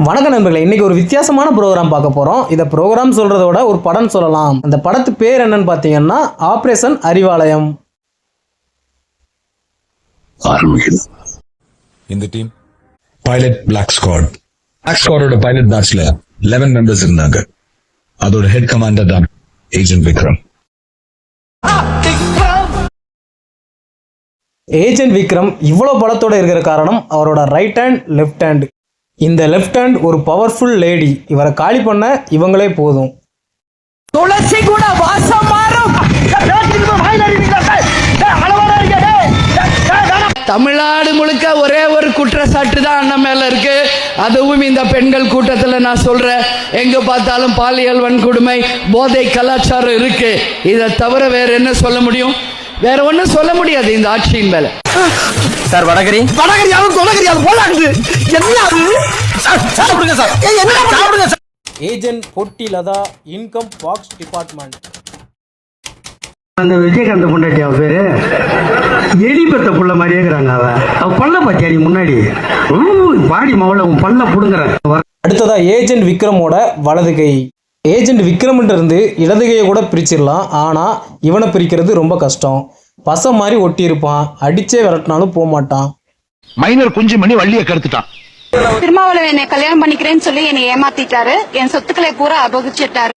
வணக்கம் நண்பர்களே, இன்னைக்கு ஒரு வித்தியாசமான ப்ரோக்ராம் பார்க்க போறோம். இந்த ப்ரோக்ராம் சொல்றத விட ஒரு படம் சொல்லலாம். அந்த படத்து பேர் என்னன்னு பாத்தீங்கன்னா ஆபரேஷன் அறிவாலயம். இந்த டீம் பைலட் பிளாக் ஸ்குவாடோட பைலட் பேட்ச்ல 11 மெம்பர்ஸ் இருந்தாங்க. அதோட ஹெட் கமாண்டர் தான் ஏஜென்ட் விக்ரம். ஏஜென்ட் விக்ரம் இவ்வளவு பலத்தோட இருக்கிற காரணம் அவரோட ரைட் ஹேண்ட் லெஃப்ட் ஹேண்ட். இந்த லெஃப்ட் ஹேண்ட் ஒரு பவர்ஃபுல் லேடி. இவரை காலி பண்ண இவங்களே போதும். துளசி கூட வாசம் மாறும். தமிழ்நாடு முழுக்க ஒரே ஒரு குற்றச்சாட்டு தான் அண்ணன் மேல இருக்கு. அதுவும் இந்த பெண்கள் கூட்டத்தில் நான் சொல்றேன், எங்க பார்த்தாலும் பாலியல் வன்கொடுமை, போதை கலாச்சாரம் இருக்கு. இதை தவிர வேற என்ன சொல்ல முடியும்? வேற ஒன்றும் சொல்ல முடியாது இந்த ஆட்சியின் மேல. சார் வடகரியாவும் கொலகரியாவும் போலாக்குது. என்ன அது? சாப்பிடுங்க சார். என்ன சாப்பிடுங்க சார். ஏஜென்ட் பொட்டி லதா, இன்கம் பாக்ஸ் டிபார்ட்மெண்ட். அந்த விஜயகாந்த் பொண்டாட்டி அவ பேரு எலி பெத்த புள்ள மாதிரியே இருக்கிறாங்க. அவ பல்ல பாத்தியாடி முன்னாடி பாடி மவள உன் பல்ல புடுங்குற. அடுத்ததா ஏஜென்ட் விக்ரமோட வலது கை. ஏஜென்ட் விக்ரம்கிட்ட இருந்து இடது கையை கூட பிரிச்சிடலாம், ஆனா இவனை பிரிக்கிறது ரொம்ப கஷ்டம். பச மாதிரி ஒட்டி இருப்பான், அடிச்சே விரட்டினாலும் போக மாட்டான். மைனர் குஞ்சு மணி வள்ளியை கருத்துட்டான். திருமாவளவன் என்னை கல்யாணம் பண்ணிக்கிறேன்னு சொல்லி என்னை ஏமாத்திட்டாரு. என் சொத்துக்களை பூரா அபகரிச்சிட்டாரு.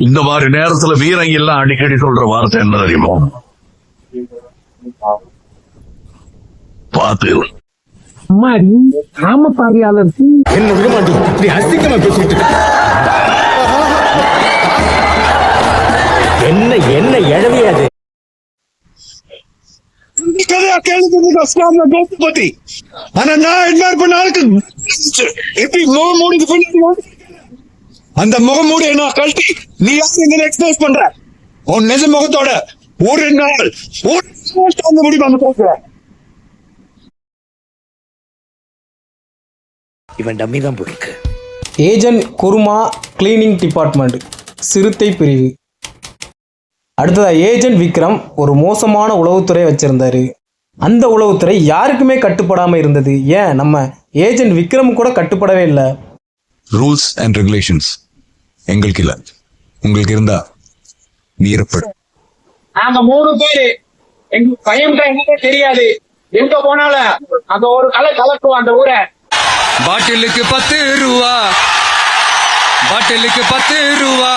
இந்த மாதிரி நேரத்துல வீரங்க எல்லாம் அடிக்கடி சொல்ற வார்த்தை என்ன தெரியுமோ? பாத்து ராம பார்வையாளர் என்ன விட மாட்டேன். நீ அசிங்கமா பேசிட்டு என்ன எழவியாது. கதையா கேள்வி பத்தி ஆனா நான் என்மார் பண்ண ஆளுக்கு எப்படி முகம் மூடி அந்த முகம் மூடி என்ன கழட்டி நீ யாரு எக்ஸ்போஸ் பண்ற உன் நிஜ முகத்தோட ஒரு நாள் முடிவு போக்குற. இவன் டம்மி தான் போயிருக்கு. ஏஜென்ட் குருமா கிளீனிங் டிபார்ட்மெண்ட், சிறுத்தை பிரிவு. அடுத்ததா ஏஜென்ட் விக்ரம் ஒரு மோசமான உளவுத்துறை வச்சிருந்தாரு. அந்த உளவுத்துறை யாருக்குமே கட்டுப்படாம இருந்தது. ஏன் நம்ம ஏஜென்ட் விக்ரம் கூட கட்டுப்படவே இல்லை. ரூல்ஸ் அண்ட் ரெகுலேஷன்ஸ் எங்களுக்கு இல்ல, உங்களுக்கு இருந்தா மீறப்படும். நாங்க 3 பேரு எங்க பையன் எங்களுக்கு தெரியாது. எங்க போனாலும் அங்க ஒரு கலக்குவோம் அந்த ஊரை. பாட்டிலுக்கு 10 ரூபா, பாட்டிலுக்கு 10 ரூபா,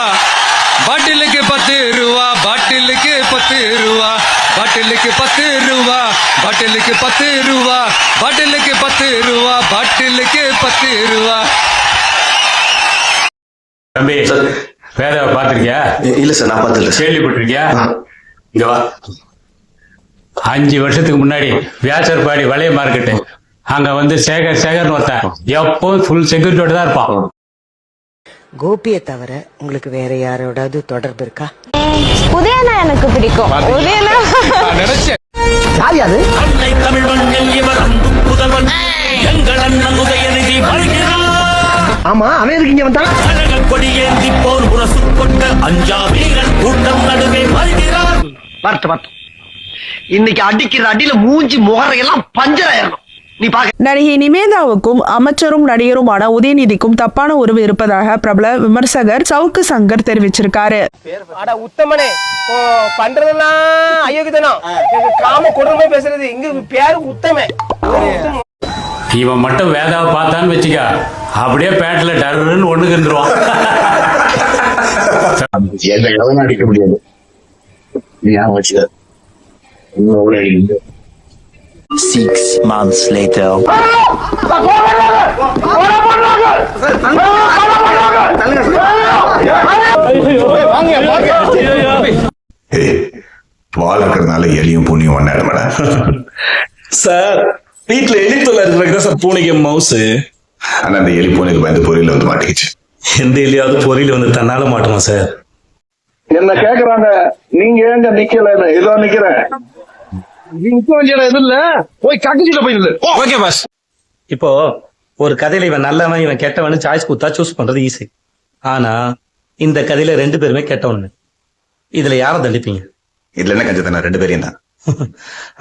பாட்டிலுக்கு 10 ரூபா, பாட்டிலுக்கு 10 ரூபா, பாட்டிலுக்கு 10 ரூபா, பாட்டிலுக்கு 10 ரூபா, பாட்டிலுக்கு 10 ரூபா, பாட்டிலுக்கு 10 ரூபா. தம்பி வேதாவை பாத்திருக்கியா? இல்ல சார், நான் பார்த்ததில்ல. கேள்விப்பட்டிருக்கியா? இங்க வா. 5 வருஷத்துக்கு முன்னாடி வியாசர்பாடி வளைய மார்க்கெட்டு அங்க வந்து சேகர்னு ஒருத்தன் எப்பவும் ஃபுல் செக்யூரிட்டியோட தான் இருப்பான். கோபியை தவிர உங்களுக்கு வேற யாரோடாவது தொடர்பு இருக்கா? உதயனா எனக்கு பிடிக்கும். உதயனா நினைச்சேன். யாரு தமிழ் மண்ணில் இவரம் புதல்வன் எங்கள் அண்ணன் உதயநிதி வருகிறார். ஆமா, அவன் எதுக்கு இங்க வந்தான்? கொடியேந்தி போர் முரசு கொண்ட அஞ்சா வீரன் கூட்டம் நடுவே வருகிறார். வரட்டும். இன்னைக்கு அடிக்கிற அடியில மூஞ்சி முகரையெல்லாம் பஞ்சர் ஆயிரணும். நடிகை நிவேதாவுக்கும் அமைச்சரும் நடிகருமான உதயநிதிக்கும் தப்பான உறவு இருப்பதாக பிரபல விமர்சகர் சவுக்கு சங்கர் தெரிவிச்சிருக்காரு. உத்தமனே பண்றதெல்லாம் அயோக்கியத்தனம், காம கொடுமை பேசுறது. இங்க பேரு உத்தமே. இவன் மட்டும் வேதாவை பார்த்தான்னு வச்சுக்க, அப்படியே பேட்ல டருன்னு ஒண்ணுக்கு இருந்துருவான். என்ன அடிக்க முடியாது. நீ ஏன் வச்சுக்க 6 months later. பால் இருக்கிறதுனால எலியும் பூனையும் ஒன்னாயிரம் சார், வீட்டுல எலி தொல்லை இருக்கிறது சார். பூனைக்கு மவுஸ். ஆனா அந்த எலி பூனைக்கு பயந்து பொரியல வந்து மாட்டிக்கிச்சு. எந்த எலியாவது பொரியல வந்து தன்னால மாட்டுமா சார்? என்ன கேக்குறாங்க, நீங்க ஏங்க நிக்கல? ஏதோ நிக்கிறேன். Okay boss. இப்போ ஒரு கதையில இவன் நல்லவன் இவன் கெட்டவன் சாய்ஸ் கொடுத்தா சூஸ் பண்றது ஈஸி. ஆனா இந்த கதையில 2 பேருமே கெட்டவனு. இதுல யாரை தண்டிப்பீங்க? இதுல என்ன கஞ்சத்தான 2 பேரையும் தான்.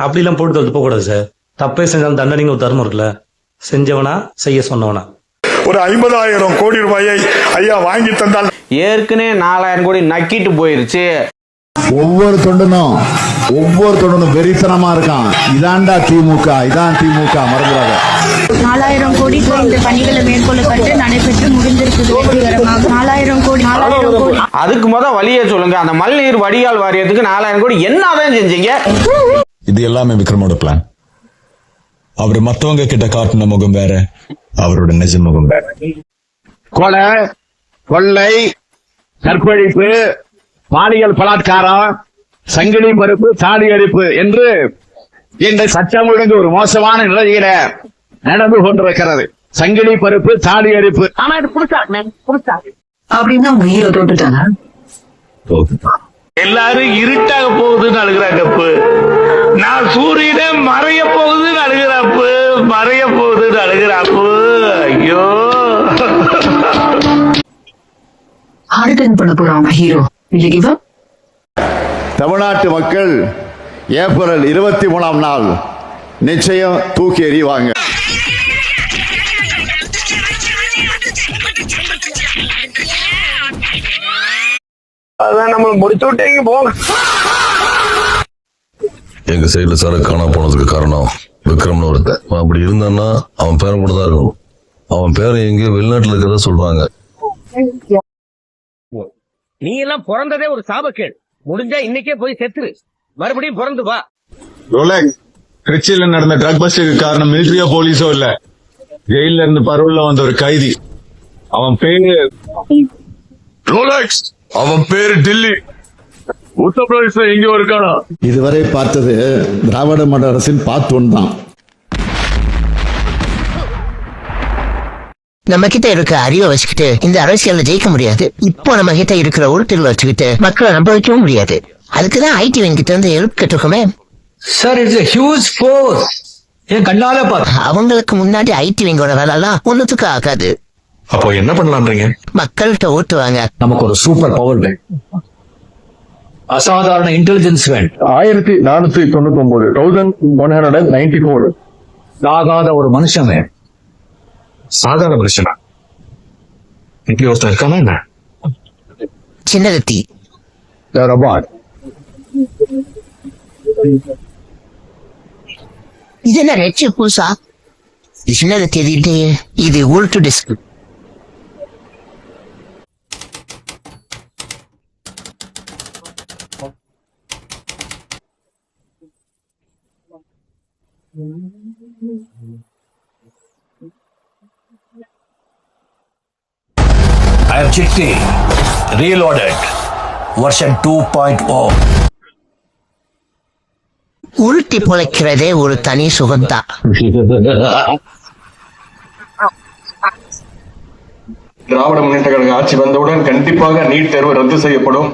அப்படி எல்லாம் போட்டு போக கூடாது சார். தப்பே செஞ்சாலும் தண்டனைன்னு ஒரு தர்மம் இருக்குல்ல. செஞ்சவனா செய்ய சொன்னவனா? ஒரு 50,000 கோடி ரூபாயை ஐயா வாங்கி தந்தால் ஏற்கனவே 4,000 கோடி நக்கிட்டு போயிருச்சு. ஒவ்வொரு தொண்டனும் வெறித்தனமா இருக்கான். இதான்டா திமுக, இதான் திமுக, மறந்துடாத. 4,000 கோடி இந்த பணிகளை மேற்கொள்ளப்பட்டு நடைபெற்று முடிந்திருக்குது வெற்றிகரமாக. 4,000 கோடி அதுக்கு வழியே சொல்லுங்க. அந்த மழைநீர் வடிகால் வாரியத்துக்கு 4,000 கோடி என்னதான் செஞ்சீங்க? இது எல்லாமே விக்ரமோட பிளான். அவர் மத்தவங்க கிட்ட காட்டின முகம் வேற, அவரோட நிஜ முகம் வேற. கொலை, கொள்ளை, கற்பழிப்பு, பாலியல் பலாத்காரம், சங்கிலி மறுப்பு, சாதி அடிப்பு என்று இந்த சட்டம் ஒழுங்கு ஒரு மோசமான நிலையில நடந்து கொண்டிருக்கிறது. சங்கிலி பருப்பு, சாதி அடிப்பு. ஆனா இது புதுசா அப்படின்னா உயிரை தொட்டுட்டாங்க. எல்லாரும் இருட்டாக போகுதுன்னு அழுகிறாங்கப்பு. நான் சூரியனே மறைய போகுதுன்னு அழுகிறாப்பு. மறைய போகுதுன்னு அழுகிறாப்பு. ஐயோ, ஆர்டன் பண்ண போறாங்க ஹீரோ. தமிழ்நாட்டு மக்கள் ஏப்ரல் 23ஆம் நாள் நிச்சயம் தூக்கி எறிவாங்க. அதான் நம்ம முடிச்சு விட்டீங்க போங்க. எங்க சைடுல சார காணா போனதுக்கு காரணம் விக்ரம்னு ஒருத்தன். அப்படி இருந்தான்னா அவன் பேரை கூட தான் இருக்கணும். அவன் பேரை எங்கேயோ வெளிநாட்டுல இருக்கிறதா சொல்றாங்க. நீ எல்லாம் பிறந்ததே ஒரு சாபக்கேடு. முடிஞ்சா இன்னைக்கே போய் செத்துரு, மறுபடியும் பிறந்து வா. திருச்சியில நடந்த ட்ரக் பஸ்டுக்கு காரணம் மிலிட்டரியோ போலீஸோ இல்ல, ஜெயில இருந்து பரோல்ல வந்த ஒரு கைதி. அவன் பேரு ரோலக்ஸ். அவன் பேரு டில்லி. உத்தரப்பிரதேச எங்கேயோ இருக்கானா. இதுவரை பார்த்தது திராவிட மாடல் அரசின் பார்ட் 1 தான். நம்ம கிட்ட இருக்க அறிவை வச்சுக்கிட்டு இந்த அரசியல்ல ஜெயிக்க முடியாது. இப்போ நம்ம கிட்ட இருக்கிற உருட்டுகளை வச்சுக்கிட்டு மக்களை நம்ப வைக்கவும் முடியாது. அதுக்குதான் ஐடி கிட்ட இருந்து ஹெல்ப் கேட்டிருக்கோமே. Sir, it's a huge force. என் கண்ணால பாத்து. அவங்களுக்கு முன்னாடி ஐடி விங்கோட வேலை எல்லாம் ஒண்ணுத்துக்கு ஆகாது. அப்போ என்ன பண்ணலாம்ன்றீங்க? மக்கள்கிட்ட ஓட்டுவாங்க. நமக்கு ஒரு சூப்பர் பவர் வேணும், அசாதாரண இன்டெலிஜென்ஸ் வேணும். 1499 ஆகாத ஒரு மனுஷன் வேணும். சாதாரண மனுஷனா? இப்படி ஒருத்தர் இருக்கானா என்ன? சின்னகத்தி இது என்ன ரெச்சு பூசா? சின்னகத்தி எதிர்த்து இது உருட்டு disk. I have Chitti reloaded version 2.0. உருட்டி பொழைக்கிறதே ஒரு தனி சுகம்தான். திராவிட முன்னேற்ற கழக ஆட்சி வந்தவுடன் கண்டிப்பாக நீட் தேர்வு ரத்து செய்யப்படும்.